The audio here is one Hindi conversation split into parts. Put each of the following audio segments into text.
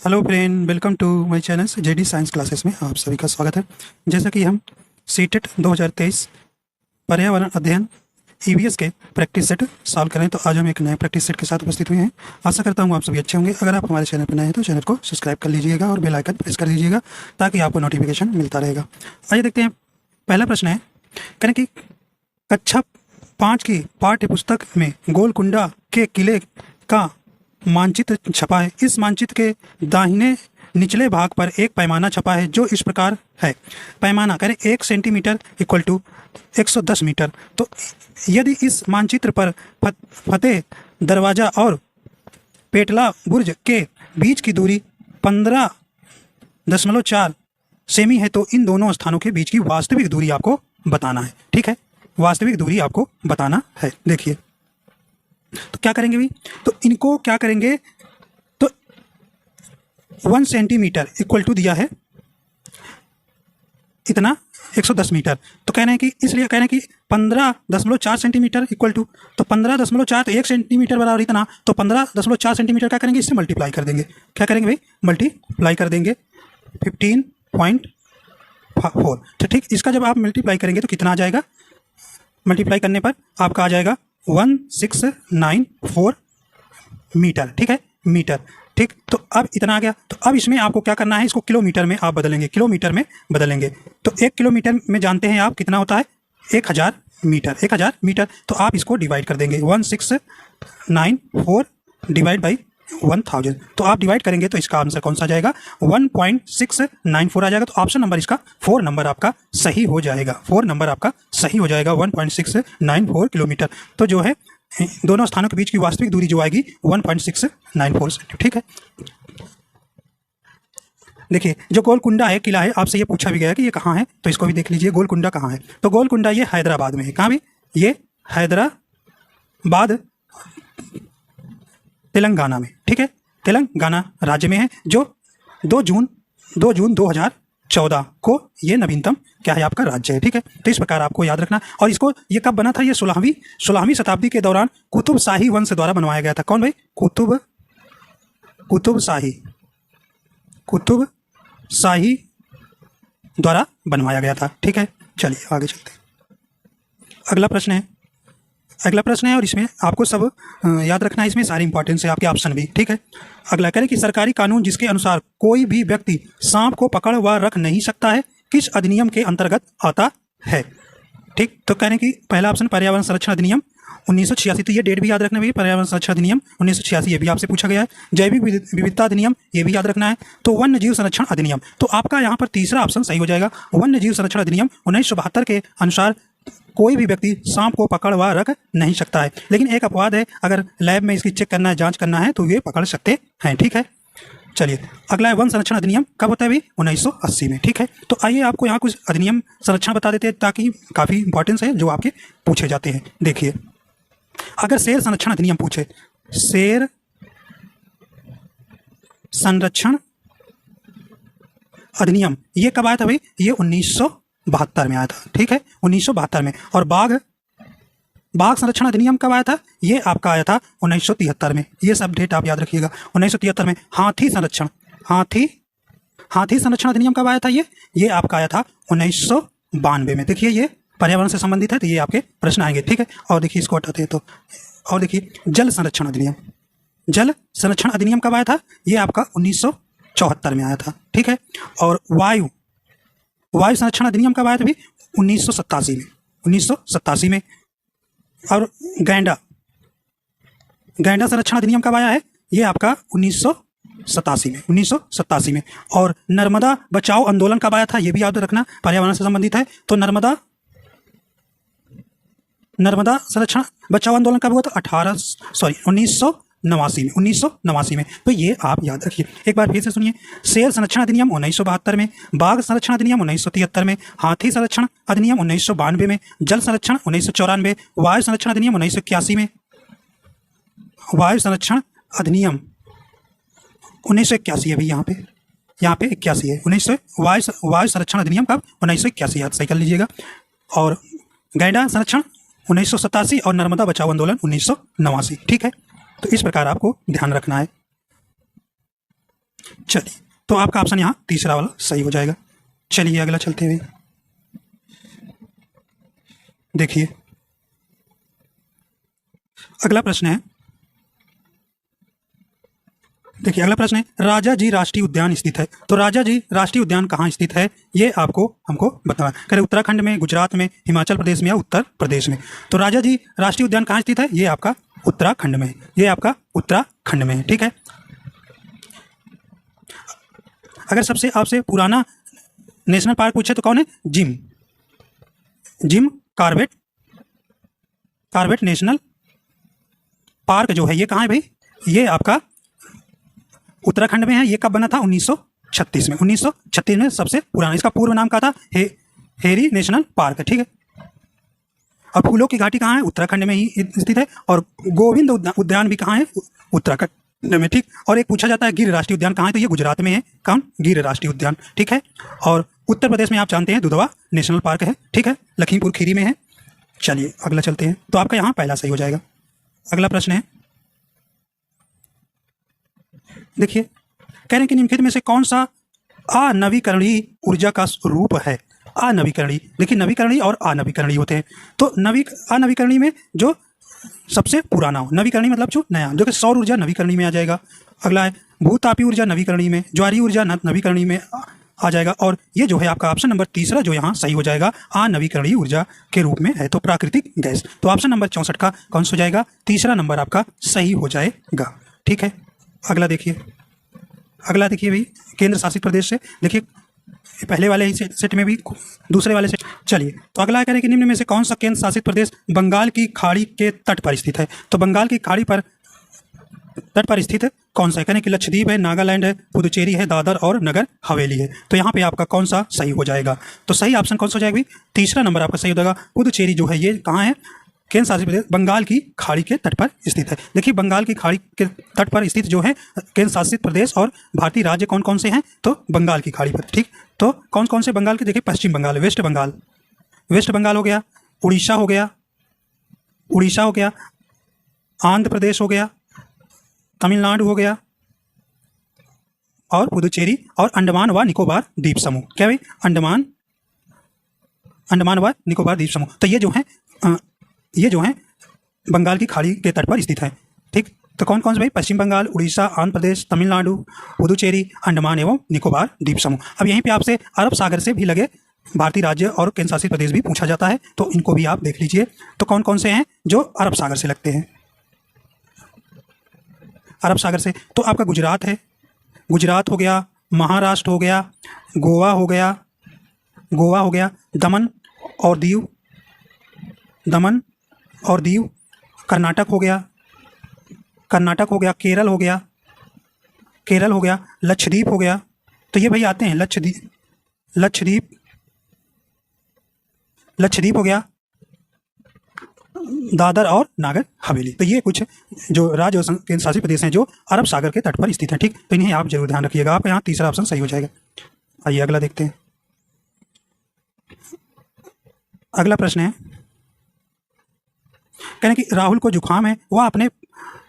Hello friend, welcome to my channel JD science classes में आप सभी का स्वागत है। जैसा कि हम सीटेट 2023 पर्यावरण अध्ययन ईवीएस के प्रैक्टिस सेट सॉल्व करें, तो आज हम एक नए प्रैक्टिस सेट के साथ उपस्थित हुए हैं। आशा करता हूँ आप सभी अच्छे होंगे। अगर आप हमारे चैनल पर नए हैं तो चैनल को सब्सक्राइब कर लीजिएगा और बेल आइकन प्रेस कर दीजिएगा ताकि आपको नोटिफिकेशन मिलता रहेगा। आइए देखते हैं। पहला प्रश्न है, करें कि कक्षा 5 की पाठ्य पुस्तक में गोलकुंडा के किले का मानचित्र छपा है। इस मानचित्र के दाहिने निचले भाग पर एक पैमाना छपा है जो इस प्रकार है। पैमाना करें 1 सेंटीमीटर इक्वल टू 110 मीटर। तो यदि इस मानचित्र पर फतेह दरवाजा और पेटला बुर्ज के बीच की दूरी 15.4 सेमी है, तो इन दोनों स्थानों के बीच की वास्तविक दूरी आपको बताना है। ठीक है, वास्तविक दूरी आपको बताना है। देखिए, तो क्या करेंगे भी, तो इनको क्या करेंगे, तो 1 सेंटीमीटर इक्वल टू दिया है इतना 110 मीटर। तो कह रहे हैं कि इसलिए कह रहे हैं कि 15.4 सेंटीमीटर इक्वल टू, तो 15.4 तो 1 सेंटीमीटर बराबर इतना, तो 15.4 सेंटीमीटर क्या करेंगे, इससे मल्टीप्लाई कर देंगे। क्या करेंगे भाई, मल्टीप्लाई कर देंगे 15.4। तो ठीक, इसका जब आप मल्टीप्लाई करेंगे तो कितना आ जाएगा, मल्टीप्लाई करने पर आपका आ जाएगा 1694 मीटर। ठीक है, मीटर। ठीक, तो अब इतना आ गया। तो अब इसमें आपको क्या करना है, इसको किलोमीटर में आप बदलेंगे, किलोमीटर में बदलेंगे। तो 1 किलोमीटर में जानते हैं आप कितना होता है, 1000 मीटर। 1000 मीटर, तो आप इसको डिवाइड कर देंगे 1694 डिवाइड बाई 1000। तो आप डिवाइड करेंगे तो इसका आंसर कौन सा जाएगा, 1.694 आ जाएगा। तो ऑप्शन नंबर इसका 4 नंबर आपका सही हो जाएगा। 4 नंबर आपका सही हो जाएगा, 1.694 किलोमीटर। तो जो है दोनों स्थानों के बीच की वास्तविक दूरी जो आएगी 1.694 सेंटीमीटर। ठीक है, देखिए जो गोलकुंडा है, किला है, आपसे ये पूछा भी गया कि ये कहाँ है, तो इसको भी देख लीजिए गोलकुंडा कहाँ है। तो गोलकुंडा ये हैदराबाद में है। कहाँ भी, ये हैदराबाद तेलंगाना में। ठीक है, तेलंगाना राज्य में है, जो 2 जून 2014 को ये नवीनतम क्या है आपका राज्य है। ठीक है, तो इस प्रकार आपको याद रखना। और इसको ये कब बना था, ये 16वीं शताब्दी के दौरान कुतुब शाही वंश द्वारा बनवाया गया था। कौन भाई, कुतुब शाही द्वारा बनवाया गया था। ठीक है, चलिए आगे चलते हैं। अगला प्रश्न है और इसमें आपको सब याद रखना है, इसमें सारी इंपॉर्टेंस है, आपके ऑप्शन भी। ठीक है, अगला करें कि सरकारी कानून जिसके अनुसार कोई भी व्यक्ति सांप को पकड़ व रख नहीं सकता है, किस अधिनियम के अंतर्गत आता है। ठीक, तो कह रहे हैं कि पहला ऑप्शन पर्यावरण संरक्षण अधिनियम 1986। तो ये डेट भी याद रखना है, पर्यावरण संरक्षण अधिनियम 1986, ये भी आपसे पूछा गया है। जैविक विविधता अधिनियम, ये भी याद रखना है। तो वन्य जीव संरक्षण अधिनियम, तो आपका यहाँ पर तीसरा ऑप्शन सही हो जाएगा। वन्य जीव संरक्षण अधिनियम 1972 के अनुसार कोई भी व्यक्ति सांप को पकड़ व रख नहीं सकता है, लेकिन एक अपवाद है, अगर लैब में इसकी चेक करना है, जांच करना है, तो ये पकड़ सकते हैं। ठीक है, चलिए अगला है वन संरक्षण अधिनियम, कब होता है भी, 1980 में। ठीक है, तो आइए आपको यहाँ कुछ अधिनियम संरक्षण बता देते हैं, ताकि काफ़ी इंपॉर्टेंस है जो आपके पूछे जाते हैं। देखिए, अगर शेर संरक्षण अधिनियम पूछे, शेर संरक्षण अधिनियम ये कब आया था भाई, ये 1972 में आया था। ठीक है, 1972 में। और बाघ संरक्षण अधिनियम कब आया था, ये आपका आया था 1973 में। ये सब डेट आप याद रखिएगा, 1973 में। हाथी संरक्षण अधिनियम कब आया था, ये आपका आया था 1992 में। देखिए, ये पर्यावरण से संबंधित है, तो ये आपके प्रश्न आएंगे। ठीक है, और देखिए इसको हटाते हैं तो, और देखिए जल संरक्षण अधिनियम कब आया था, ये आपका 1974 में आया था। ठीक है, और वायु संरक्षण अधिनियम कब आया था भी, 1987 में। और गैंडा संरक्षण अधिनियम कब आया है, ये आपका 1987 में। और नर्मदा बचाओ आंदोलन कब आया था, ये भी याद रखना, पर्यावरण से संबंधित है। तो नर्मदा संरक्षण बचाओ आंदोलन कब हुआ था, 1989 में। तो ये आप याद रखिए। एक बार फिर से सुनिए, शेर संरक्षण अधिनियम 1972 में, बाघ संरक्षण अधिनियम 1973 में, हाथी संरक्षण अधिनियम 1992 में, जल संरक्षण 1994, वायु संरक्षण अधिनियम 1981 में, वायु संरक्षण अधिनियम 1981 है भाई, यहाँ पे 81 है। वायु संरक्षण अधिनियम कब, 1981, याद सही कर लीजिएगा। और गैंडा संरक्षण 1987 और नर्मदा बचाओ आंदोलन 1989। ठीक है, तो इस प्रकार आपको ध्यान रखना है। चलिए, तो आपका ऑप्शन यहाँ तीसरा वाला सही हो जाएगा। चलिए अगला चलते हुए देखिए, अगला प्रश्न है, देखिए अगला प्रश्न है, राजा जी राष्ट्रीय उद्यान स्थित है। तो राजा जी राष्ट्रीय उद्यान कहाँ स्थित है, ये आपको हमको बताना है। कह रहे उत्तराखंड में, गुजरात में, हिमाचल प्रदेश में या उत्तर प्रदेश में। तो राजा जी राष्ट्रीय उद्यान कहाँ स्थित है, ये आपका उत्तराखंड में है, ये आपका उत्तराखंड में है। ठीक है। अगर सबसे आपसे पुराना नेशनल पार्क पूछे तो कौन है, जिम कार्बेट नेशनल पार्क जो है ये कहाँ है भाई, ये आपका उत्तराखंड में है। ये कब बना था, 1936 में। 1936 में सबसे पुराना, इसका पूर्व नाम क्या था, हेरी नेशनल पार्क है। ठीक है। और फूलों की घाटी कहाँ है, उत्तराखंड में ही स्थित है। और गोविंद उद्यान भी कहाँ है, उत्तराखंड में। ठीक। और एक पूछा जाता है गिर राष्ट्रीय उद्यान कहाँ है, तो ये गुजरात में है। कौन, गिर राष्ट्रीय उद्यान। ठीक है। और उत्तर प्रदेश में आप जानते हैं दुधवा नेशनल पार्क है। ठीक है, लखीमपुर खीरी में है। चलिए अगला चलते हैं, तो आपका यहाँ पहला सही हो जाएगा। अगला प्रश्न है, देखिए कह रहे हैं कि निम्नलिखित में से कौन सा अनवीकरणीय ऊर्जा का रूप है। अनवीकरणीय, देखिए नवीकरणीय और अनवीकरणीय होते हैं। तो अनवीकरणीय में जो सबसे पुराना हो, नवीकरणीय मतलब जो नया, जो कि सौर ऊर्जा नवीकरणीय में आ जाएगा। अगला है भूतापीय ऊर्जा नवीकरणीय में, ज्वारीय ऊर्जा नवीकरणीय में आ जाएगा। और ये जो है आपका ऑप्शन नंबर तीसरा जो यहाँ सही हो जाएगा, अनवीकरणीय ऊर्जा के रूप में है, तो प्राकृतिक गैस। तो ऑप्शन नंबर 64 का कौन सा हो जाएगा, तीसरा नंबर आपका सही हो जाएगा। ठीक है। अगला देखिए भाई, केंद्र शासित प्रदेश से, देखिए पहले वाले ही सेट में भी, दूसरे वाले सेट। चलिए, तो अगला करें कि निम्न में से कौन सा केंद्र शासित प्रदेश बंगाल की खाड़ी के तट पर स्थित है। तो बंगाल की खाड़ी पर तट पर स्थित कौन सा है, कहने कि लक्षद्वीप है, नागालैंड है, पुदुचेरी है, दादर और नगर हवेली है। तो यहाँ पे आपका कौन सा सही हो जाएगा, तो सही ऑप्शन कौन सा हो जाएगा भाई, तीसरा नंबर आपका सही हो जाएगा। पुदुचेरी जो है ये कहाँ है, केंद्र शासित प्रदेश बंगाल की खाड़ी के तट पर स्थित है। देखिए बंगाल की खाड़ी के तट पर स्थित जो है केंद्र शासित प्रदेश और भारतीय राज्य कौन कौन से हैं, तो बंगाल की खाड़ी पर। ठीक, तो कौन कौन से बंगाल के, देखिए पश्चिम बंगाल, वेस्ट बंगाल हो गया, उड़ीसा हो गया, आंध्र प्रदेश हो गया, तमिलनाडु हो गया, और पुदुचेरी, और अंडमान व निकोबार द्वीप समूह। क्या भाई, अंडमान व निकोबार द्वीप समूह। तो ये जो है बंगाल की खाड़ी के तट पर स्थित है। ठीक, तो कौन कौन से भाई, पश्चिम बंगाल, उड़ीसा, आंध्र प्रदेश, तमिलनाडु, पुदुचेरी, अंडमान एवं निकोबार द्वीप समूह। अब यहीं पे आपसे अरब सागर से भी लगे भारतीय राज्य और केंद्र शासित प्रदेश भी पूछा जाता है, तो इनको भी आप देख लीजिए। तो कौन कौन से हैं जो अरब सागर से लगते हैं, अरब सागर से, तो आपका गुजरात है, गुजरात हो गया, महाराष्ट्र हो गया, गोवा हो गया, दमन और दीव, कर्नाटक हो गया, केरल हो गया, लक्षद्वीप हो गया। तो ये भाई आते हैं लक्षद्वीप हो गया, दादर और नागर हवेली। तो ये कुछ जो राज्य और केंद्र शासित प्रदेश हैं जो अरब सागर के तट पर स्थित हैं। ठीक, तो इन्हें आप जरूर ध्यान रखिएगा, आपका यहाँ तीसरा ऑप्शन सही हो जाएगा। आइए अगला देखते हैं। अगला प्रश्न है, कहने कि राहुल को जुकाम है, वह अपने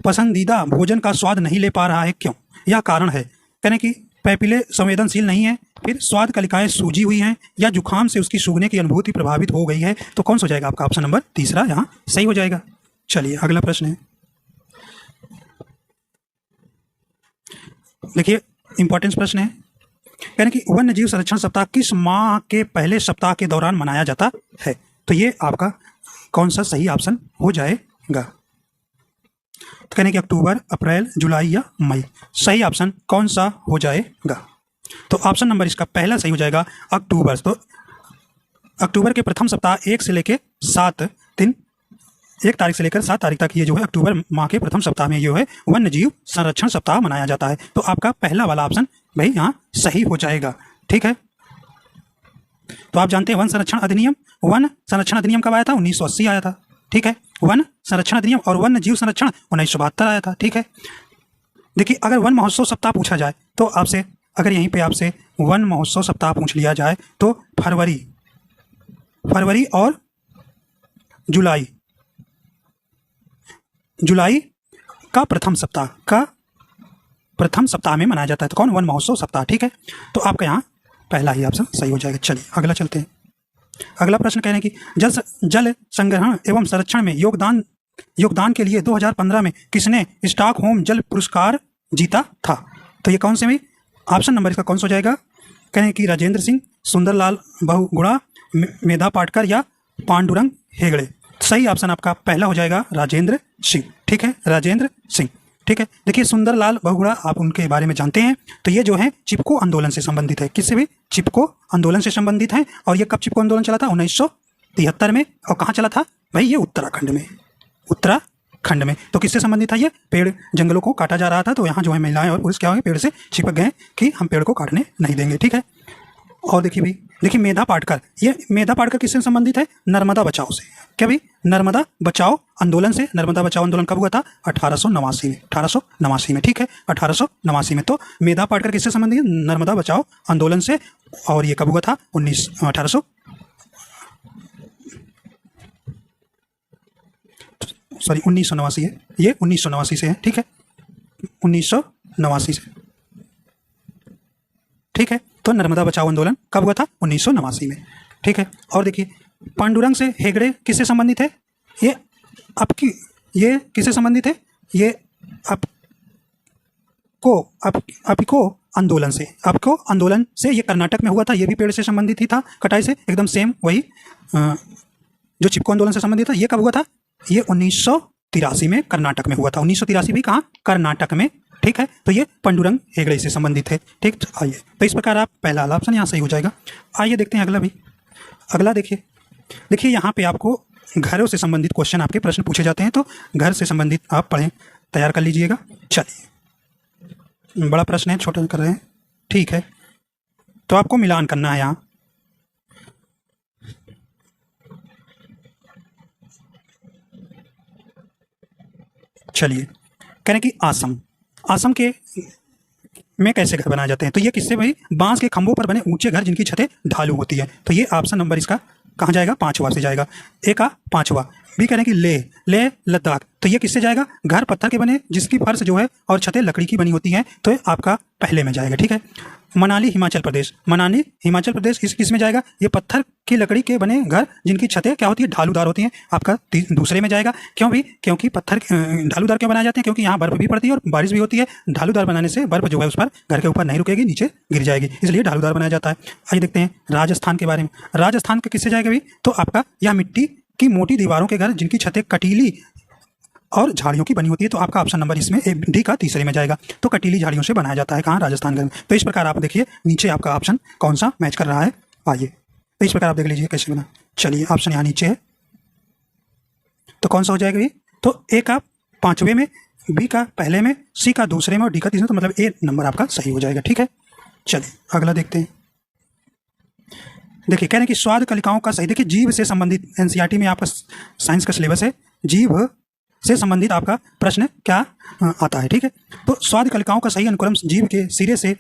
पसंदीदा भोजन का स्वाद नहीं ले पा रहा है, क्यों, यह कारण है। कहने कि पैपिले संवेदनशील नहीं है, फिर स्वाद कलिकाएं सूजी हुई हैं, या जुकाम से उसकी सूंघने की अनुभूति प्रभावित हो गई है। तो कौन सा हो जाएगा आपका ऑप्शन नंबर तीसरा यहाँ सही हो जाएगा। चलिए अगला प्रश्न है, देखिए इंपॉर्टेंट प्रश्न है, यानी कि वन्य जीव संरक्षण सप्ताह किस माह के पहले सप्ताह के दौरान मनाया जाता है। तो ये आपका कौन सा सही ऑप्शन हो जाएगा, तो कहने कि अक्टूबर, अप्रैल, जुलाई या मई। सही ऑप्शन कौन सा हो जाएगा, तो ऑप्शन नंबर इसका पहला सही हो जाएगा, अक्टूबर। तो अक्टूबर के प्रथम सप्ताह 1 से लेकर 7 दिन, 1 तारीख से लेकर 7 तारीख तक ये जो है अक्टूबर माह के प्रथम सप्ताह में जो है वन्य जीव संरक्षण सप्ताह मनाया जाता है। तो आपका पहला वाला ऑप्शन भाई यहाँ सही हो जाएगा। ठीक है, तो आप जानते हैं वन संरक्षण अधिनियम कब आया था, 1980 आया था। ठीक है, वन संरक्षण अधिनियम, और वन्य जीव संरक्षण 1972 आया था। ठीक है, देखिए अगर वन महोत्सव सप्ताह पूछा जाए तो आपसे, अगर यहीं पे आपसे वन महोत्सव सप्ताह पूछ लिया जाए तो फरवरी और जुलाई का प्रथम प्रथम सप्ताह में मनाया जाता है। तो कौन? वन महोत्सव सप्ताह। ठीक है, तो आपका यहाँ पहला ही ऑप्शन सही हो जाएगा। चलिए अगला चलते हैं। अगला प्रश्न कह रहे हैं कि जल संग्रहण एवं संरक्षण में योगदान के लिए 2015 में किसने स्टॉकहोम जल पुरस्कार जीता था? तो ये कौन से में ऑप्शन नंबर इसका कौन सा हो जाएगा? कह रहे हैं कि राजेंद्र सिंह, सुंदरलाल बहुगुणा, मेधा पाटकर या पांडुरंग हेगड़े। सही ऑप्शन आपका पहला हो जाएगा राजेंद्र सिंह। ठीक है, राजेंद्र सिंह। ठीक है, देखिए सुंदरलाल बहुगुणा आप उनके बारे में जानते हैं, तो ये जो है चिपको आंदोलन से संबंधित है। किससे भी? चिपको आंदोलन से संबंधित है। और ये कब चिपको आंदोलन चला था? 1973 में। और कहाँ चला था भाई? ये उत्तराखंड में। उत्तराखंड में। तो किससे संबंधित था ये? पेड़ जंगलों को काटा जा रहा था, तो यहाँ जो है महिलाएं और पुरुष क्या हो गए? पेड़ से चिपक गए कि हम पेड़ को काटने नहीं देंगे। ठीक है, और देखिए भाई, देखिए मेधा पाटकर, ये मेधा पाटकर किससे संबंधित है? नर्मदा बचाओ से। क्या भाई? नर्मदा बचाओ आंदोलन से। नर्मदा बचाओ आंदोलन कब हुआ था? 1889 में। 1889 में। ठीक है, 1889 में। तो मेधा पाटकर किससे संबंधित है? नर्मदा बचाओ आंदोलन से। और ये कब हुआ था? 1989 है। ये 1989 से है। ठीक है, 1989 से। ठीक है, तो नर्मदा बचाओ आंदोलन कब हुआ था? 1989 में। ठीक है, और देखिए पांडुरंग से हेगड़े किससे संबंधित है? ये किससे संबंधित है? ये आपको आंदोलन से। आपको आंदोलन से ये कर्नाटक में हुआ था। ये भी पेड़ से संबंधित ही था, कटाई से, एकदम सेम वही जो चिपको आंदोलन से संबंधित था। ये कब हुआ था? ये 1983 में कर्नाटक में हुआ था। 1983 भी कहाँ? कर्नाटक में। ठीक है, तो ये पांडुरंग हेगड़े से संबंधित है। ठीक, आइए, तो इस प्रकार आप पहला ऑप्शन यहाँ सही हो जाएगा। आइए देखते हैं अगला भी। अगला देखिए यहाँ पे आपको घरों से संबंधित क्वेश्चन, आपके प्रश्न पूछे जाते हैं, तो घर से संबंधित आप पढ़ें, तैयार कर लीजिएगा। चलिए, बड़ा प्रश्न है, छोटा कर रहे हैं। ठीक है, तो आपको मिलान करना है यहाँ। चलिए, कह रहे हैं कि आसम के में कैसे घर बनाए जाते हैं? तो ये किससे भाई? बांस के खंभों पर बने ऊंचे घर जिनकी छतें ढालू होती है। तो ये ऑप्शन नंबर इसका कहाँ जाएगा? 5वां से जाएगा। ए का 5वां। बी कह रहे हैं कि ले लद्दाख, तो ये किससे जाएगा? घर पत्थर के बने जिसकी फर्श जो है और छतें लकड़ी की बनी होती हैं, तो ये आपका पहले में जाएगा। ठीक है, मनाली हिमाचल प्रदेश किस में जाएगा? ये पत्थर की लकड़ी के बने घर जिनकी छतें क्या होती है? ढालूदार होती हैं, आपका दूसरे में जाएगा। क्यों भी? क्योंकि पत्थर ढालूदार क्यों बनाए जाते हैं? क्योंकि यहाँ बर्फ भी पड़ती है और बारिश भी होती है। ढालूदार बनाने से बर्फ जो है उस पर घर के ऊपर नहीं रुकेगी, नीचे गिर जाएगी, इसलिए ढालूदार बनाया जाता है। आइए देखते हैं राजस्थान के बारे में। राजस्थान के किससे जाएगा भी? तो आपका यह मिट्टी की मोटी दीवारों के घर जिनकी छतें कटीली और झाड़ियों की बनी होती है। तो आपका ऑप्शन नंबर इसमें डी का तीसरे में जाएगा। तो कटीली झाड़ियों से बनाया जाता है कहाँ? राजस्थान घर में। तो इस प्रकार आप देखिए नीचे आपका ऑप्शन कौन सा मैच कर रहा है। आइए, तो इस प्रकार आप देख लीजिए कैसे बना। चलिए, ऑप्शन यहाँ नीचे है, तो कौन सा हो जाएगा ये? तो ए का 5वें में, बी का पहले में, सी का दूसरे में और डी का तीसरे में। तो मतलब ए नंबर आपका सही हो जाएगा। ठीक है, चलिए अगला देखते हैं। देखिए, कह रहे हैं कि स्वाद कलिकाओं का सही, देखिए जीभ से संबंधित एनसीईआरटी में आपका साइंस का सिलेबस है, जीभ से संबंधित आपका प्रश्न क्या आता है। ठीक है, तो स्वाद कलिकाओं का सही अनुक्रम जीभ के सिरे से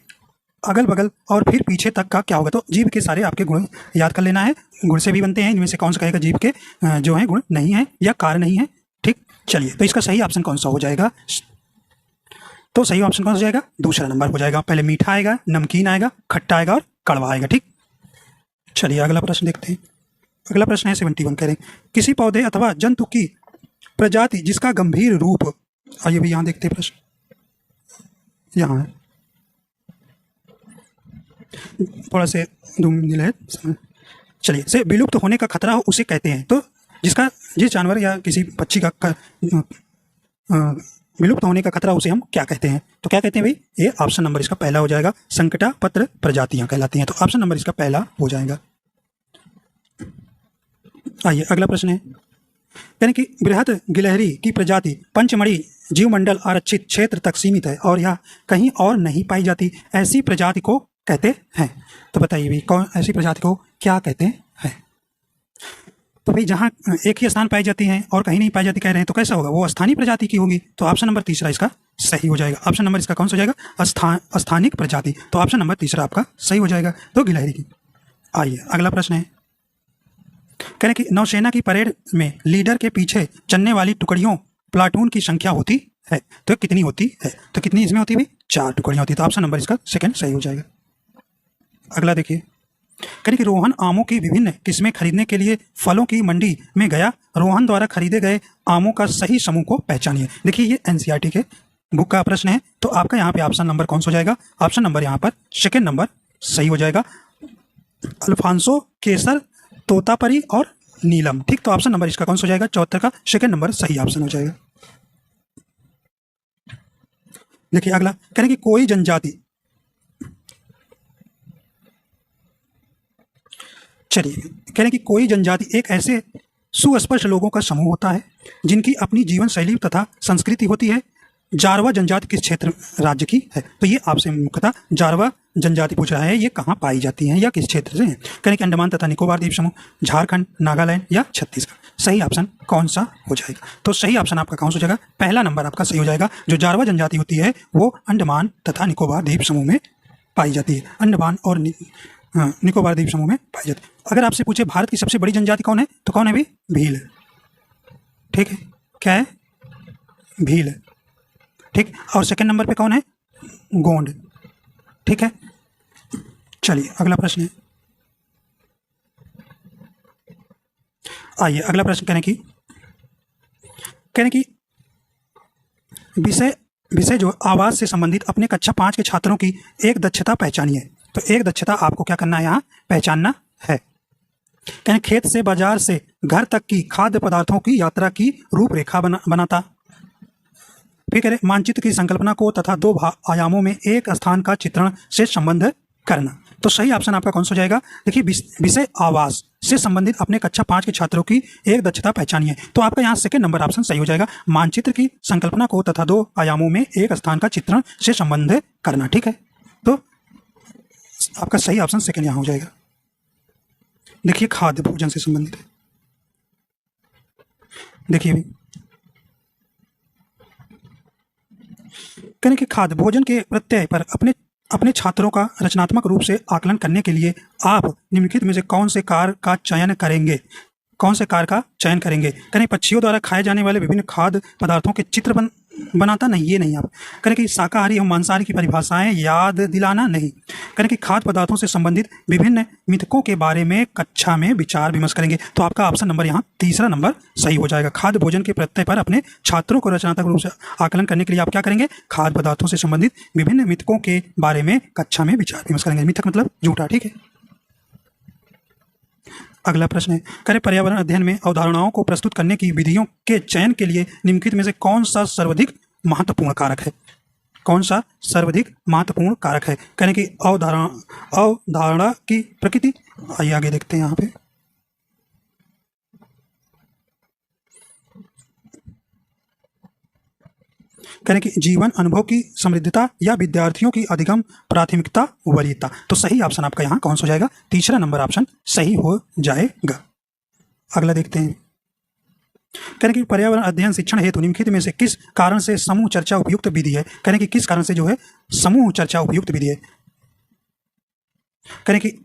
अगल बगल और फिर पीछे तक का क्या होगा? तो जीभ के सारे आपके गुण याद कर लेना है। गुण से भी बनते हैं, इनमें से कौन सा कहेगा जीभ के जो है गुण नहीं है या कार्य नहीं है। ठीक, चलिए, तो इसका सही ऑप्शन कौन सा हो जाएगा? तो सही ऑप्शन कौन सा हो जाएगा? दूसरा नंबर हो जाएगा। पहले मीठा आएगा, नमकीन आएगा, खट्टा आएगा और कड़वा आएगा। ठीक, चलिए अगला प्रश्न देखते हैं। अगला प्रश्न है 71, कह रहे हैं किसी पौधे अथवा जंतु की प्रजाति जिसका गंभीर रूप, आइए भी यहाँ देखते हैं प्रश्न, यहाँ है, थोड़ा से धूमिल है। चलिए, से विलुप्त होने का खतरा हो उसे कहते हैं। तो जिस जानवर या किसी पक्षी का विलुप्त होने का खतरा उसे हम क्या कहते हैं? तो क्या कहते हैं भाई? ये ऑप्शन नंबर इसका पहला हो जाएगा, संकटापत्र प्रजातियां कहलाती हैं। तो ऑप्शन नंबर इसका पहला हो जाएगा। आइए अगला प्रश्न है, यानी कि बृहद गिलहरी की प्रजाति पंचमढ़ी जीवमंडल आरक्षित क्षेत्र तक सीमित है और यह कहीं और नहीं पाई जाती, ऐसी प्रजाति को कहते हैं। तो बताइए भाई, कौन ऐसी प्रजाति को क्या कहते हैं? तो भाई जहाँ एक ही स्थान पाई जाती हैं और कहीं नहीं पाई जाती कह रहे हैं, तो कैसा होगा? वो स्थानीय प्रजाति की होगी। तो ऑप्शन नंबर तीसरा इसका सही हो जाएगा। ऑप्शन नंबर इसका कौन सा हो जाएगा? स्थानिक प्रजाति। तो ऑप्शन नंबर तीसरा आपका सही हो जाएगा, तो गिलहरी की। आइए अगला प्रश्न है, कह रहे कि नौसेना की परेड में लीडर के पीछे चलने वाली टुकड़ियों प्लाटून की संख्या होती है, तो कितनी होती है? तो कितनी इसमें होती है भाई? 4 टुकड़ियाँ होती है। तो ऑप्शन नंबर इसका सेकंड सही हो जाएगा। अगला देखिए, करें कि रोहन आमों की विभिन्न किस्में खरीदने के लिए फलों की मंडी में गया। रोहन द्वारा खरीदे गए आमों का सही समूह को पहचानिए। देखिए ये एनसीईआरटी के बुक का प्रश्न है, तो आपका यहाँ पे ऑप्शन नंबर कौन सा हो जाएगा? ऑप्शन नंबर यहाँ पर सेकंड नंबर सही हो जाएगा, अल्फांसो, केसर, तोतापरी और नीलम। ठीक, तो ऑप्शन नंबर इसका कौन सा हो जाएगा? 74 का सेकंड नंबर सही ऑप्शन हो जाएगा। देखिए अगला, करें कि कोई जनजाति, चलिए कह रहे हैं कि कोई जनजाति एक ऐसे सुस्पष्ट लोगों का समूह होता है जिनकी अपनी जीवन शैली तथा संस्कृति होती है। जारवा जनजाति किस क्षेत्र राज्य की है? तो ये आपसे मुख्यतः जारवा जनजाति पूछ रहा है, ये कहाँ पाई जाती हैं या किस क्षेत्र से हैं? कहें कि अंडमान तथा निकोबार द्वीप समूह, झारखंड, नागालैंड या छत्तीसगढ़। सही ऑप्शन कौन सा हो जाएगा? तो सही ऑप्शन आपका कौन सा हो जाएगा? पहला नंबर आपका सही हो जाएगा। जो जारवा जनजाति होती है वो अंडमान तथा निकोबार द्वीप समूह में पाई जाती है। अंडमान और निकोबार द्वीप समूह में पाई जाती है। अगर आपसे पूछे भारत की सबसे बड़ी जनजाति कौन है, तो कौन है भी? भील है। ठीक है, क्या है? भील है। ठीक, और सेकंड नंबर पे कौन है? गोंड। ठीक है, चलिए अगला प्रश्न है, आइए अगला प्रश्न कहने की विषय जो आवाज़ से संबंधित अपने कक्षा 5 के छात्रों की एक दक्षता पहचानिए। तो एक दक्षता आपको क्या करना है? यहाँ पहचानना है। कहें खेत से बाजार से घर तक की खाद्य पदार्थों की यात्रा की रूपरेखा बनाता। फिर कह रहे मानचित्र की संकल्पना को तथा 2 आयामों में एक स्थान का चित्रण से संबंध करना। तो सही ऑप्शन आपका कौन सा हो जाएगा? देखिए विषय आवास से संबंधित अपने कक्षा 5 के छात्रों की एक दक्षता पहचानिए। तो आपका यहाँ सेकंड नंबर ऑप्शन सही हो जाएगा, मानचित्र की संकल्पना को तथा 2 आयामों में एक स्थान का चित्रण से संबंध करना। ठीक है, तो आपका सही ऑप्शन सेकंड यहाँ हो जाएगा। देखिए खाद्य भोजन से संबंधित है। देखिए कहने कि खाद्य भोजन के प्रत्यय पर अपने छात्रों का रचनात्मक रूप से आकलन करने के लिए आप निम्नलिखित में से कौन से कार्य का चयन करेंगे? कौन से कार्य का चयन करेंगे? करें पक्षियों द्वारा खाए जाने वाले विभिन्न खाद्य पदार्थों के चित्र बनाता नहीं, ये नहीं। आप करें कि शाकाहारी एवं मांसाहारी की परिभाषाएं याद दिलाना नहीं। करें कि खाद्य पदार्थों से संबंधित विभिन्न मिथकों के बारे में कक्षा में विचार विमर्श करेंगे। तो आपका ऑप्शन नंबर यहाँ तीसरा नंबर सही हो जाएगा। खाद्य भोजन के प्रत्यय पर अपने छात्रों को रचनात्मक रूप से आकलन करने के लिए आप क्या करेंगे? खाद्य पदार्थों से संबंधित विभिन्न मिथकों के बारे में कक्षा में विचार विमर्श करेंगे। मिथक मतलब झूठा। ठीक है, अगला प्रश्न है, करें पर्यावरण अध्ययन में अवधारणाओं को प्रस्तुत करने की विधियों के चयन के लिए निम्नलिखित में से कौन सा सर्वाधिक महत्वपूर्ण कारक है? कौन सा सर्वाधिक महत्वपूर्ण कारक है? करें कि अवधारणा की प्रकृति। आइए आगे देखते हैं यहाँ पे। करें कि जीवन अनुभव की समृद्धता या विद्यार्थियों की अधिगम प्राथमिकता वरीयता। तो सही ऑप्शन आपका यहाँ कौन सा हो जाएगा? तीसरा नंबर ऑप्शन सही हो जाएगा। अगला देखते हैं, करें कि पर्यावरण अध्ययन शिक्षण हेतु निम्नलिखित में से किस कारण से समूह चर्चा उपयुक्त विधि है? करें कि किस कारण से जो है समूह चर्चा उपयुक्त विधि है? करें कि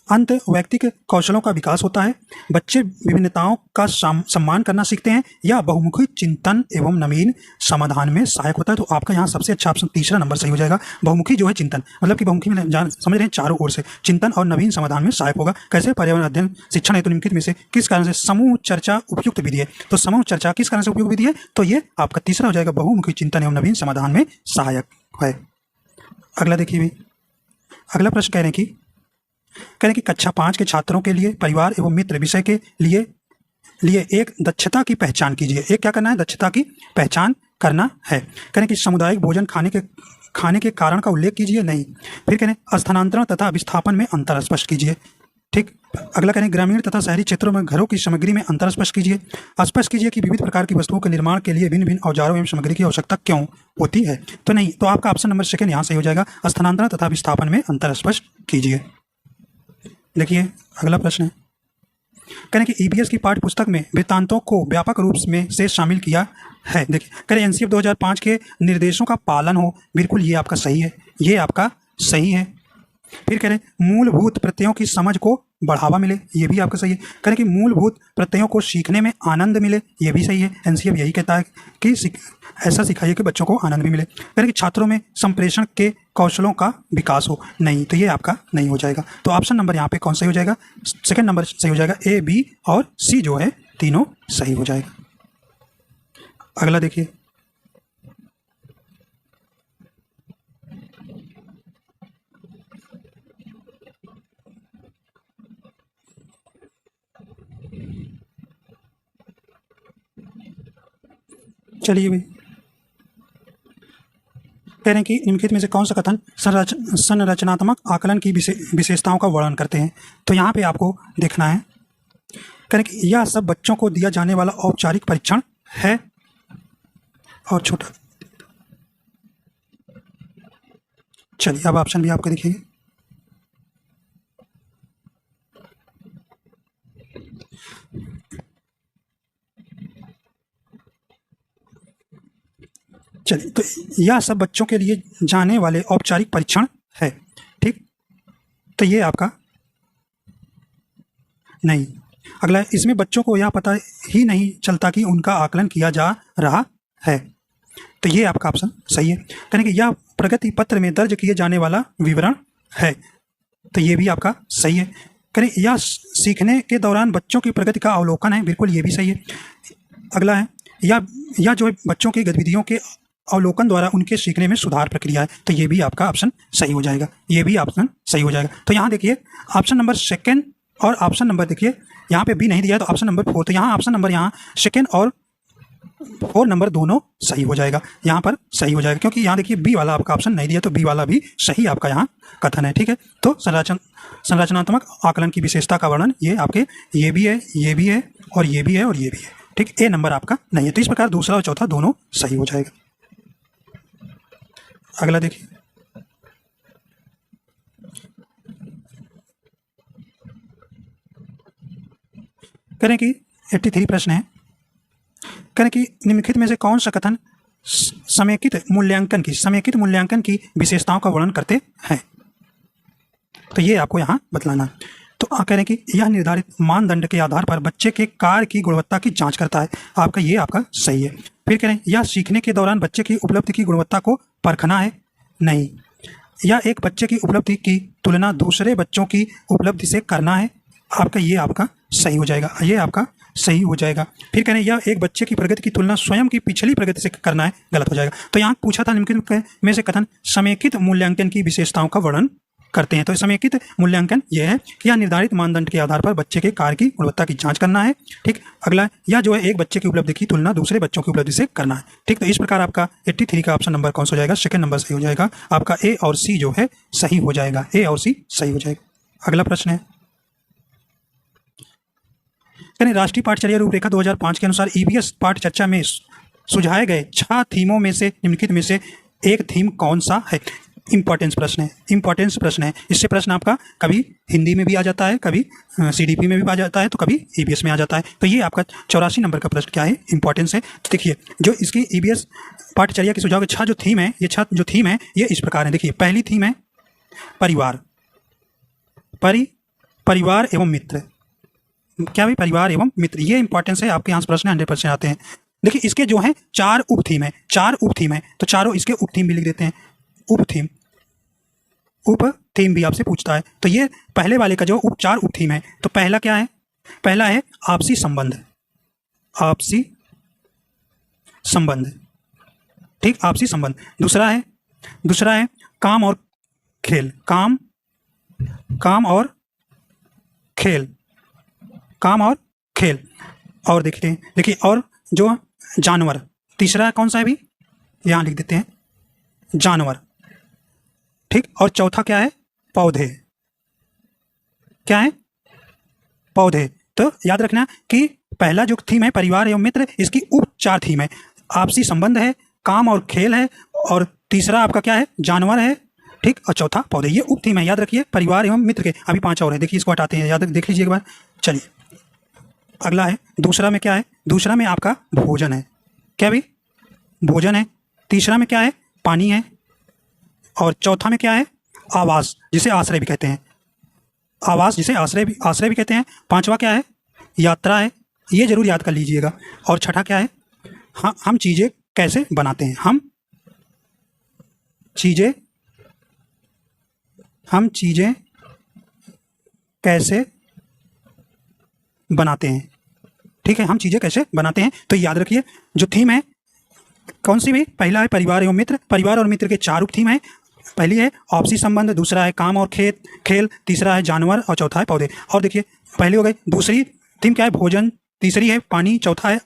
अंत वैयक्तिक कौशलों का विकास होता है, बच्चे विभिन्नताओं का सम्मान करना सीखते हैं, या बहुमुखी चिंतन एवं नवीन समाधान में सहायक होता है। तो आपका यहाँ सबसे अच्छा ऑप्शन तीसरा नंबर सही हो जाएगा। बहुमुखी जो है चिंतन, मतलब कि बहुमुखी में समझ रहे हैं चारों ओर से चिंतन और नवीन समाधान में सहायक होगा। कैसे? पर्यावरण अध्ययन शिक्षण हेतु निम्नलिखित में से किस कारण से समूह चर्चा उपयुक्त विधि है? तो समूह चर्चा किस कारण से उपयुक्त विधि है? तो ये आपका तीसरा हो जाएगा, बहुमुखी चिंतन एवं नवीन समाधान में सहायक है। अगला देखिए भी, अगला प्रश्न कह रहे हैं कि कक्षा 5 के छात्रों के लिए परिवार एवं मित्र विषय के लिए एक दक्षता की पहचान कीजिए। एक क्या करना है? दक्षता की पहचान करना है। करें कि सामुदायिक भोजन खाने के कारण का उल्लेख कीजिए, नहीं। फिर करें स्थानांतरण तथा विस्थापन में अंतर स्पष्ट कीजिए। ठीक, अगला करें ग्रामीण तथा शहरी क्षेत्रों में घरों की सामग्री में अंतर स्पष्ट कीजिए। स्पष्ट कीजिए कि विविध प्रकार की वस्तुओं के निर्माण के लिए भिन्न भिन्न औजारों एवं सामग्री की आवश्यकता क्यों होती है? तो नहीं, तो आपका ऑप्शन नंबर सेकंड यहाँ सही हो जाएगा, स्थानांतरण तथा विस्थापन में अंतर स्पष्ट कीजिए। देखिए अगला प्रश्न है, करें कि ईबीएस की पाठ्य पुस्तक में वृत्तांतों को व्यापक रूप में से शामिल किया है। देखिए करें एनसीएफ 2005 के निर्देशों का पालन हो। बिल्कुल ये आपका सही है, ये आपका सही है। फिर करें मूलभूत प्रत्ययों की समझ को बढ़ावा मिले, ये भी आपका सही है। करें कि मूलभूत प्रत्ययों को सीखने में आनंद मिले, ये भी सही है। एनसीएफ यही कहता है कि ऐसा सिखाइए कि बच्चों को आनंद भी मिले। करें कि छात्रों में संप्रेषण के कौशलों का विकास हो, नहीं, तो ये आपका नहीं हो जाएगा। तो ऑप्शन नंबर यहाँ पे कौन सही हो जाएगा? सेकंड नंबर सही हो जाएगा। ए, बी और सी जो है तीनों सही हो जाएगा। अगला देखिए, चलिए भाई, कह रहे हैं कि निम्नलिखित में से कौन सा कथन संरचनात्मक आकलन की विशेषताओं का वर्णन करते हैं? तो यहाँ पे आपको देखना है, कह रहे हैं कि यह सब बच्चों को दिया जाने वाला औपचारिक परीक्षण है। और छोटा, चलिए अब ऑप्शन भी आपको दिखेंगे। चलिए, तो यह सब बच्चों के लिए जाने वाले औपचारिक परीक्षण है, ठीक, तो ये आपका नहीं। अगला, इसमें बच्चों को यह पता ही नहीं चलता कि उनका आकलन किया जा रहा है, तो ये आपका ऑप्शन सही है। यानी कि यह प्रगति पत्र में दर्ज किए जाने वाला विवरण है, तो ये भी आपका सही है। करें यह सीखने के दौरान बच्चों की प्रगति का अवलोकन है, बिल्कुल ये भी सही है। अगला है, यह जो है बच्चों की गतिविधियों के अवलोकन द्वारा उनके सीखने में सुधार प्रक्रिया है, तो ये भी आपका ऑप्शन सही हो जाएगा, ये भी ऑप्शन सही हो जाएगा। तो यहाँ देखिए ऑप्शन नंबर सेकेंड और ऑप्शन नंबर देखिए यहाँ पे बी नहीं दिया है, तो ऑप्शन नंबर 4, तो यहाँ ऑप्शन नंबर यहाँ सेकेंड और 4 नंबर दोनों सही हो जाएगा, यहाँ पर सही हो जाएगा, क्योंकि यहाँ देखिए बी वाला आपका ऑप्शन नहीं दिया, तो बी वाला भी सही आपका यहाँ कथन है, ठीक है। तो संरचनात्मक आकलन की विशेषता का वर्णन ये आपके ये भी है, ये भी है और ये भी है और ये भी है, ठीक। ए नंबर आपका नहीं है, तो इस प्रकार दूसरा और चौथा दोनों सही हो जाएगा। अगला देखिए, करें कि 83 प्रश्न है, करें कि निम्नलिखित में से कौन सा कथन समेकित मूल्यांकन की विशेषताओं का वर्णन करते हैं? तो ये आपको यहाँ बतलाना है। तो कह रहे हैं कि यह निर्धारित मानदंड के आधार पर बच्चे के कार्य की गुणवत्ता की जांच करता है, आपका ये आपका सही है। फिर कह रहे हैं यह सीखने के दौरान बच्चे की उपलब्धि की गुणवत्ता को परखना है, नहीं। यह एक बच्चे की उपलब्धि की तुलना दूसरे बच्चों की उपलब्धि से करना है, आपका ये आपका सही हो जाएगा, ये आपका सही हो जाएगा। फिर कह रहे हैं यह एक बच्चे की प्रगति की तुलना स्वयं की पिछली प्रगति से करना है, गलत हो जाएगा। तो यहाँ पूछा था निम्नलिखित में से कथन समेकित मूल्यांकन की विशेषताओं का वर्णन करते हैं, तो समेकित मूल्यांकन यह है कि यह निर्धारित मानदंड के आधार पर बच्चे के कार्य की गुणवत्ता की जांच करना है, ठीक। अगला, यह जो है एक बच्चे की उपलब्धि की तुलना दूसरे बच्चों की उपलब्धि से करना है, ठीक। तो इस प्रकार आपका 83 का ऑप्शन नंबर कौन सा हो जाएगा? सेकंड नंबर सही हो जाएगा, आपका ए और सी जो है सही हो जाएगा, ए और सी सही हो जाएगा। अगला प्रश्न है, यानी राष्ट्रीय पाठचर्या रूपरेखा 2005 के अनुसार ईवीएस पाठ चर्चा में सुझाए गए 6 थीमों में से निम्नलिखित में से एक थीम कौन सा है? इंपॉर्टेंस प्रश्न है। इससे प्रश्न आपका कभी हिंदी में भी आ जाता है, कभी सीडीपी में भी आ जाता है, तो कभी ईवीएस में आ जाता है। तो ये आपका 84 नंबर का प्रश्न क्या है? इंपॉर्टेंस है। तो देखिए जो इसकी ईवीएस पाठचर्या के सुझाव के 6 जो थीम है, ये 6 जो थीम है ये इस प्रकार है। देखिए पहली थीम है परिवार, परिवार एवं मित्र। क्या भी? परिवार एवं मित्र, ये इंपॉर्टेंस है, आपके यहाँ प्रश्न 100% आते हैं। देखिए इसके जो है 4 उप थीम है, तो चारों इसके उप थीम भी लिख देते हैं। उप थीम भी आपसे पूछता है, तो ये पहले वाले का जो 4 उप थीम है, तो पहला क्या है? पहला है आपसी संबंध, ठीक, आपसी संबंध। दूसरा है काम और खेल, काम और खेल। और देखिए और जो जानवर, तीसरा कौन सा है भी? यहाँ लिख देते हैं जानवर, ठीक। और चौथा क्या है? पौधे। क्या है? पौधे। तो याद रखना कि पहला जो थीम है परिवार एवं मित्र, इसकी उप 4 थीम है, आपसी संबंध है, काम और खेल है, और तीसरा आपका क्या है? जानवर है, ठीक, और चौथा पौधे। ये उप थीम है, याद रखिए, परिवार एवं मित्र के। अभी 5 और है, देखिए इसको हटाते हैं, याद देख लीजिए एक बार। चलिए अगला है, दूसरा में क्या है? दूसरा में आपका भोजन है। क्या भी? भोजन है। तीसरा में क्या है? पानी है। और चौथा में क्या है? आवास, जिसे आश्रय भी कहते हैं। आवास, जिसे आश्रय भी कहते हैं। पांचवा क्या है? यात्रा है, ये जरूर याद कर लीजिएगा। और छठा क्या है? हाँ, हम चीज़ें कैसे बनाते हैं, हम चीज़ें कैसे बनाते हैं। ठीक है, हम चीज़ें कैसे बनाते हैं। तो याद रखिए जो थीम है कौन सी भी, पहला है परिवार एवं मित्र। परिवार और मित्र के चार उप थीम है। पहली है आपसी संबंध, दूसरा है काम और खेल, तीसरा है जानवर और चौथा है पौधे। और देखिए पहली हो गई। दूसरी थीम क्या है? भोजन। तीसरी है पानी। चौथा है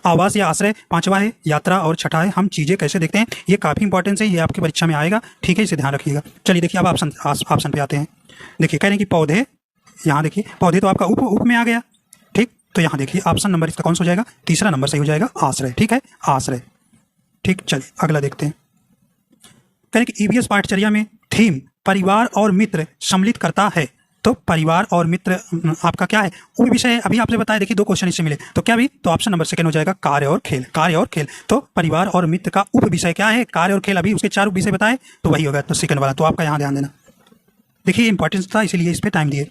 आवास या आश्रय। पांचवा है यात्रा और छठा है हम चीज़ें कैसे देखते हैं। ये काफ़ी इंपॉर्टेंट है, ये आपकी परीक्षा में आएगा। ठीक है, इसे ध्यान रखिएगा। चलिए देखिए अब ऑप्शन पे आते हैं। देखिए कह रहे हैं कि पौधे, यहाँ देखिए पौधे तो आपका उप में आ गया। ठीक, तो यहाँ देखिए ऑप्शन नंबर इसका कौन सा हो जाएगा? तीसरा नंबर सही हो जाएगा, आश्रय। ठीक है, आश्रय। ठीक, चलिए अगला देखते हैं। कह रहे हैं कि ईवीएस पाठचर्या में थीम परिवार और मित्र सम्मिलित करता है। तो परिवार और मित्र आपका क्या है? वो विषय है। अभी आपसे बताया, देखिए दो क्वेश्चन इससे मिले, तो क्या भी, तो ऑप्शन नंबर सेकंड हो जाएगा कार्य और खेल। कार्य और खेल, तो परिवार और मित्र का उप विषय क्या है? कार्य और खेल। अभी उसके चार उप विषय बताए, तो वही होगा, तो सेकंड वाला। तो आपका यहाँ ध्यान देना। देखिए इंपॉर्टेंस था इसीलिए इस पर टाइम दिए।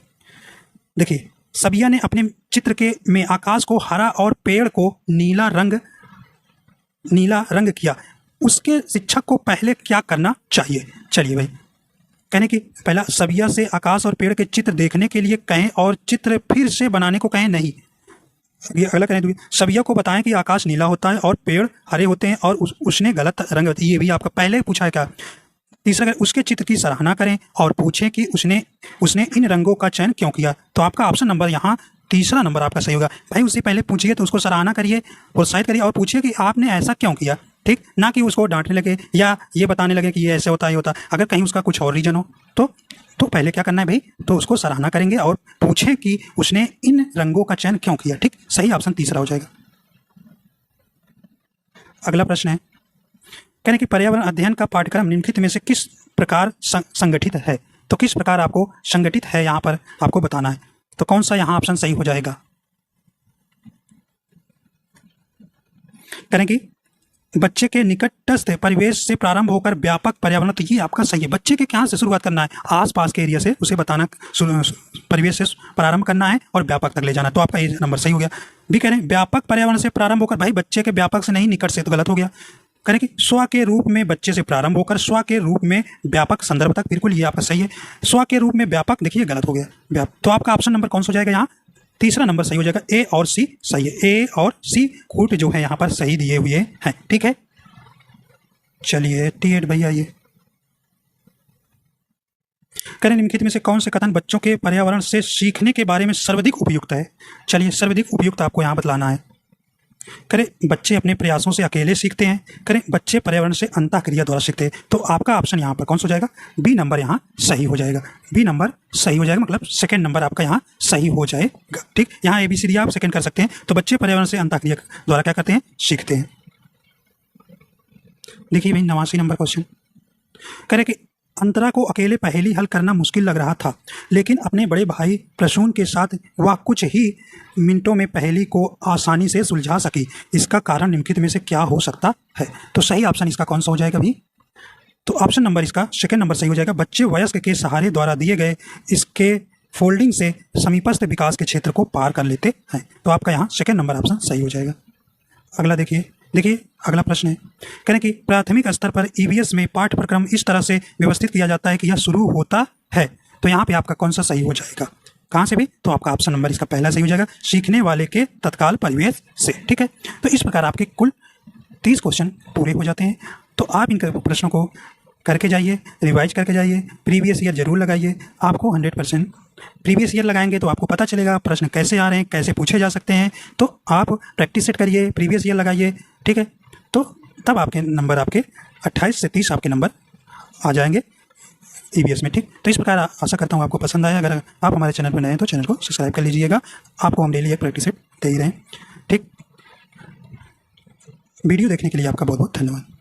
देखिए सबिया ने अपने चित्र में आकाश को हरा और पेड़ को नीला रंग किया। उसके शिक्षक को पहले क्या करना चाहिए? चलिए भाई, कहने की पहला सबिया से आकाश और पेड़ के चित्र देखने के लिए कहें और चित्र फिर से बनाने को कहें नहीं। ये अगला कहने दीजिए, सबिया को बताएं कि आकाश नीला होता है और पेड़ हरे होते हैं और उसने गलत रंग बताया। ये भी आपका पहले पूछा है क्या? तीसरा, उसके चित्र की सराहना करें और पूछें कि उसने इन रंगों का चयन क्यों किया। तो आपका ऑप्शन नंबर यहाँ तीसरा नंबर आपका सही होगा। भाई उससे पहले पूछिए, तो उसको सराहना करिए, प्रोत्साहित करिए और पूछिए कि आपने ऐसा क्यों किया। ठीक, ना कि उसको डांटने लगे या ये बताने लगे कि ये ऐसे होता है, ये होता। अगर कहीं उसका कुछ और रीजन हो तो पहले क्या करना है भाई? तो उसको सराहना करेंगे और पूछें कि उसने इन रंगों का चयन क्यों किया। ठीक, सही ऑप्शन तीसरा हो जाएगा। अगला प्रश्न है, कहने कि पर्यावरण अध्ययन का पाठ्यक्रम निम्नलिखित में से किस प्रकार संगठित है। तो किस प्रकार आपको संगठित है यहाँ पर आपको बताना है। तो कौन सा यहाँ ऑप्शन सही हो जाएगा? करें कि बच्चे के निकटस्थ परिवेश से प्रारंभ होकर व्यापक पर्यावरण, तो ये आपका सही है। बच्चे के कहाँ से शुरुआत करना है? आसपास के एरिया से उसे बताना, परिवेश से प्रारंभ करना है और व्यापक तक ले जाना। तो आपका ये नंबर सही हो गया। भी कह रहे हैं व्यापक पर्यावरण से प्रारंभ होकर, भाई बच्चे के व्यापक से नहीं, निकट से, तो गलत हो गया। करें कि स्व के रूप में बच्चे से प्रारंभ होकर स्व के रूप में व्यापक संदर्भ तक, बिल्कुल ये आपका सही है। स्व के रूप में व्यापक, देखिए गलत हो गया। तो आपका ऑप्शन नंबर कौन सा हो जाएगा? यहाँ तीसरा नंबर सही हो जाएगा। ए और सी सही है। ए और सी कूट जो है यहाँ पर सही दिए हुए हैं। ठीक है, चलिए 88 भैया, ये करें निम्नलिखित में से कौन से कथन बच्चों के पर्यावरण से सीखने के बारे में सर्वाधिक उपयुक्त है। चलिए सर्वाधिक उपयुक्त आपको यहाँ बतलाना है। करें बच्चे अपने प्रयासों से अकेले सीखते हैं। करें बच्चे पर्यावरण से अंतःक्रिया द्वारा सीखते हैं। तो आपका ऑप्शन यहाँ पर कौन सा हो जाएगा? बी नंबर यहाँ सही हो जाएगा। बी नंबर सही हो जाएगा, मतलब सेकंड नंबर आपका यहाँ सही हो जाएगा। ठीक, यहाँ ABCD आप सेकंड कर सकते हैं। तो बच्चे पर्यावरण से अंतःक्रिया द्वारा क्या करते हैं? सीखते हैं। देखिए भाई 89 नंबर क्वेश्चन, करें कि अंतरा को अकेले पहेली हल करना मुश्किल लग रहा था, लेकिन अपने बड़े भाई प्रसून के साथ वह कुछ ही मिनटों में पहेली को आसानी से सुलझा सकी। इसका कारण निम्नलिखित में से क्या हो सकता है। तो सही ऑप्शन इसका कौन सा हो जाएगा भी? तो ऑप्शन नंबर इसका सेकंड नंबर सही हो जाएगा। बच्चे वयस्क के सहारे द्वारा दिए गए इसके फोल्डिंग से समीपस्थ विकास के क्षेत्र को पार कर लेते हैं। तो आपका यहाँ सेकंड नंबर ऑप्शन सही हो जाएगा। अगला देखिए अगला प्रश्न है, कहें कि प्राथमिक स्तर पर EVS में पाठ्यक्रम इस तरह से व्यवस्थित किया जाता है कि यह शुरू होता है। तो यहाँ पे आपका कौन सा सही हो जाएगा? कहाँ से भी? तो आपका ऑप्शन नंबर इसका पहला सही हो जाएगा, सीखने वाले के तत्काल परिवेश से। ठीक है, तो इस प्रकार आपके कुल 30 क्वेश्चन पूरे हो जाते हैं। तो आप इन प्रश्नों को करके जाइए, रिवाइज करके जाइए, प्रीवियस ईयर जरूर लगाइए। आपको 100% प्रीवियस ईयर लगाएंगे तो आपको पता चलेगा प्रश्न कैसे आ रहे हैं, कैसे पूछे जा सकते हैं। तो आप प्रैक्टिस सेट करिए, प्रीवियस ईयर लगाइए। ठीक है, तो तब आपके नंबर आपके 28 से 30 आपके नंबर आ जाएंगे EVS में। ठीक, तो इस प्रकार आशा करता हूँ आपको पसंद आया। अगर आप हमारे चैनल पर नए हैं तो चैनल को सब्सक्राइब कर लीजिएगा। आपको हम डेली एक प्रैक्टिस सेट दे ही रहे हैं। ठीक, वीडियो देखने के लिए आपका बहुत बहुत धन्यवाद।